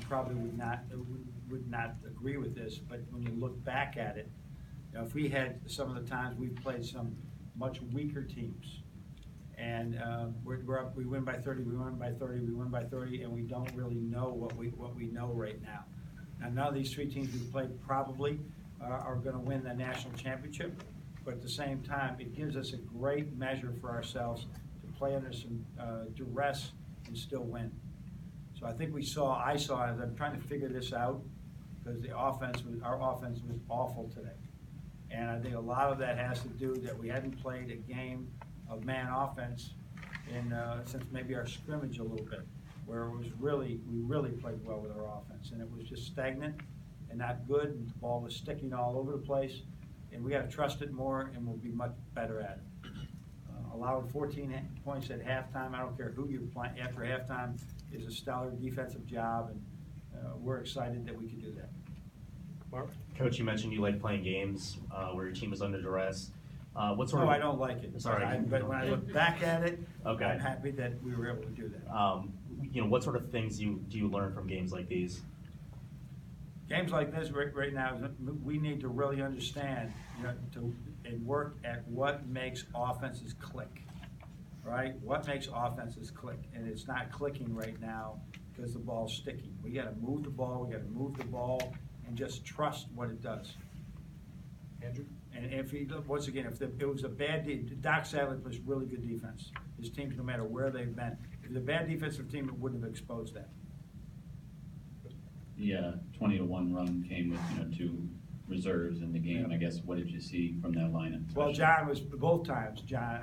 probably would not agree with this, but when you look back at it, you know, if we had some of the times we've played some much weaker teams, and we're up, we win by 30, we win by 30, we win by 30, and we don't really know what we know right now. Now, none of these three teams we played probably are going to win the national championship, but at the same time, it gives us a great measure for ourselves to play under some duress and still win. So I think I saw, as I'm trying to figure this out, because our offense was awful today. And I think a lot of that has to do that we hadn't played a game of man offense since maybe our scrimmage a little bit, where it was we really played well with our offense, and it was just stagnant and not good, and the ball was sticking all over the place, and we got to trust it more, and we'll be much better at it. Allowed 14 points at halftime. I don't care who you're playing after halftime is a stellar defensive job, and we're excited that we can do that. Mark? Coach, you mentioned you like playing games where your team is under duress. What sort No, of? I don't like it. Sorry. But when I look back at it, okay. I'm happy that we were able to do that. You know, what sort of things do you learn from games like these? Games like this right now, we need to really understand, you know, and work at what makes offenses click, right? What makes offenses click, and it's not clicking right now because the ball's sticky. We got to move the ball. We got to move the ball and just trust what it does. Andrew? And if once again, if it was a bad Doc Sadler plays really good defense. His teams, no matter where they've been, if it's a bad defensive team, it wouldn't have exposed that. The 20-1 run came with, you know, two reserves in the game. I guess, what did you see from that lineup? Well, John was both times. John,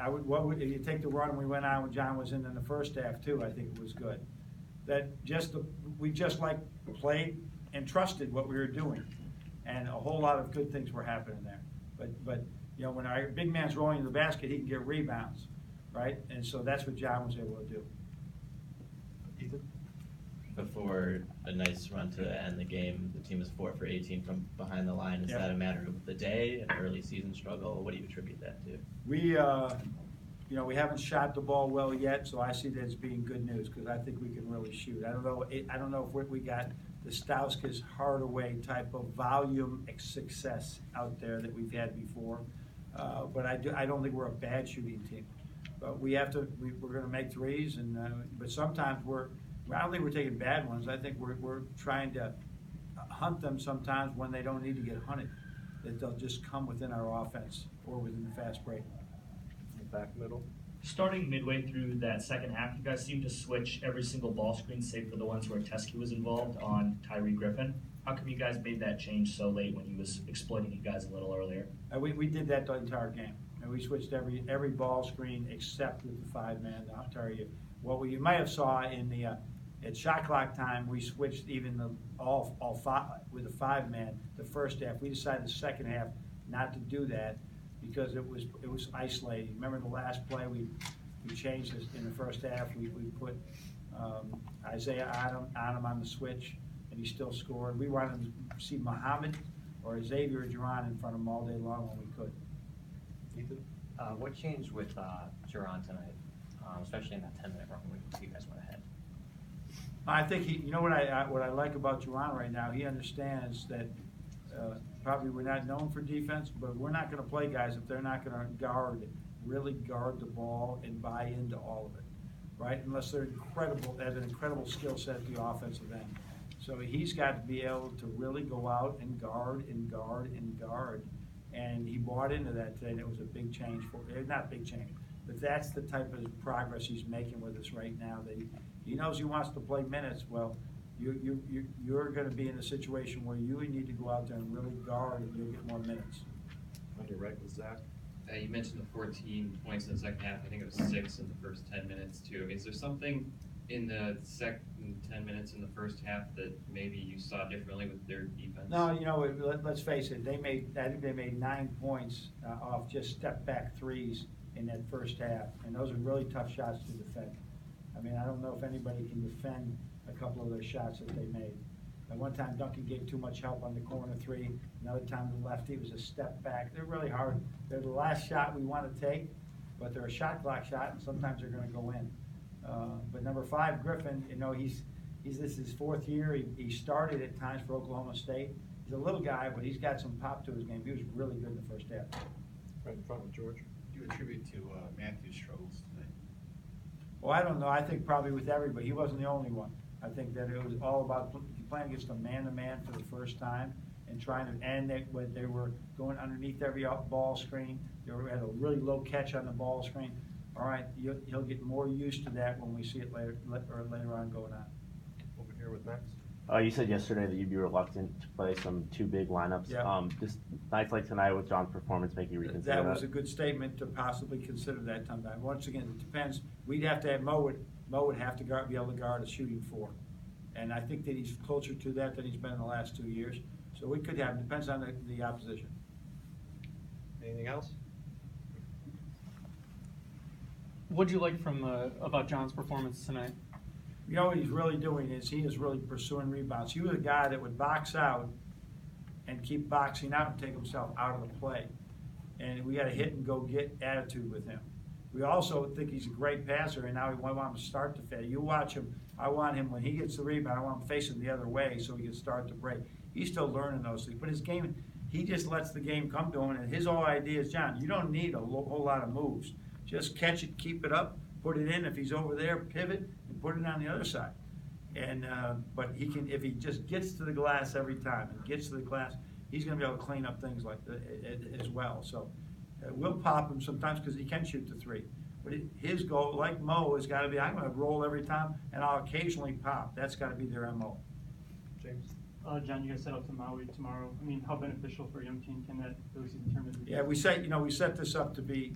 if you take the run we went on when John was in the first half too, I think it was good. That we played and trusted what we were doing, and a whole lot of good things were happening there. But you know, when our big man's rolling in the basket, he can get rebounds, right? And so that's what John was able to do. Ethan? Before a nice run to end the game, the team is 4 for 18 from behind the line. Is that a matter of the day, an early season struggle? What do you attribute that to? We, you know, we haven't shot the ball well yet, so I see that as being good news because I think we can really shoot. I don't know if we got the Stauskas Hardaway type of volume success out there that we've had before, but I don't think we're a bad shooting team. But we're going to make threes, and but sometimes I don't think we're taking bad ones. I think we're trying to hunt them sometimes when they don't need to get hunted. That they'll just come within our offense or within the fast break. Back middle. Starting midway through that second half, you guys seemed to switch every single ball screen, save for the ones where Teskey was involved, on Tyree Griffin. How come you guys made that change so late when he was exploiting you guys a little earlier? We did that the entire game. And we switched every ball screen except with the 5-man. I'll tell you what you might have saw in the at shot clock time. We switched even all five with the 5-man the first half. We decided the second half not to do that because it was isolating. Remember the last play we changed this in the first half. We put Isaiah Adam on the switch, and he still scored. We wanted to see Muhammad or Xavier Duran in front of him all day long when we could. Ethan? What changed with Duran tonight, especially in that 10-minute run when you guys went ahead? I think you know what I like about Duran right now. He understands that probably we're not known for defense, but we're not going to play guys if they're not going to really guard the ball and buy into all of it, right? Unless they're have an incredible skill set at the offensive end. So he's got to be able to really go out and guard and guard and guard. And he bought into that today, and it was a big change not a big change, but that's the type of progress he's making with us right now. That he knows he wants to play minutes. Well, you're going to be in a situation where you need to go out there and really guard, and you'll get more minutes. On your right with Zach. You mentioned the 14 points in the second half. I think it was 6 in the first 10 minutes too. I mean, is there something in the second 10 minutes in the first half that maybe you saw differently with their defense? No, you know, let's face it. I think they made 9 points off just step back threes in that first half, and those are really tough shots to defend. I mean, I don't know if anybody can defend a couple of those shots that they made. At one time, Duncan gave too much help on the corner 3. Another time, the lefty was a step back. They're really hard. They're the last shot we want to take, but they're a shot clock shot, and sometimes they're going to go in. But number 5, Griffin, you know, This is his 4th year. He started at times for Oklahoma State. He's a little guy, but he's got some pop to his game. He was really good in the first half. Right in front with George. Do you attribute to Matthew's struggles tonight? Well, I don't know. I think probably with everybody. He wasn't the only one. I think that it was all about playing against a man-to-man for the first time and trying to, and they were going underneath every ball screen. They had a really low catch on the ball screen. All right, he'll get more used to that when we see it later on going on. Over here with Max. You said yesterday that you'd be reluctant to play some too big lineups. Yeah. Just nights like tonight with John's performance make you reconsider that? That was a good statement to possibly consider that sometime. Once again, it depends. We'd have to have Mo would have to be able to guard a shooting 4. And I think that he's closer to that than he's been in the last 2 years. So we could have, depends on the opposition. Anything else? What'd you like from about John's performance tonight? You know what he's really doing is he is really pursuing rebounds. He was a guy that would box out and keep boxing out and take himself out of the play. And we got a hit and go get attitude with him. We also think he's a great passer, and now we want him to start to fade. You watch him. I want him, when he gets the rebound, I want him facing the other way so he can start to break. He's still learning those things. But his game, he just lets the game come to him, and his whole idea is, John, you don't need a whole lot of moves. Just catch it, keep it up, put it in. If he's over there, pivot, and put it on the other side. And but he can, if he just gets to the glass every time and gets to the glass, he's going to be able to clean up things like that as well. So we'll pop him sometimes because he can shoot the 3. But his goal, like Mo, has got to be, I'm going to roll every time, and I'll occasionally pop. That's got to be their MO. James. John, you guys set up to Maui tomorrow. I mean, how beneficial for a young team can that early season tournament be? Yeah, we set this up to be,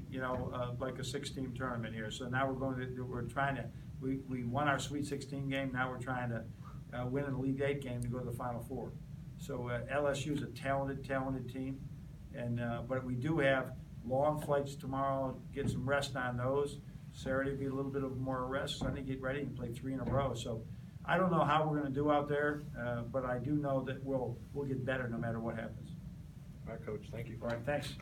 like a 6-team tournament here. So now we're trying to, we won our Sweet 16 game. Now we're trying to win an Elite 8 game to go to the Final 4. So LSU is a talented team, and but we do have long flights tomorrow. Get some rest on those. Saturday will be a little bit of more rest. Sunday get ready and play 3 in a row. So I don't know how we're going to do out there, but I do know that we'll get better no matter what happens. All right, Coach. Thank you. All right, thanks.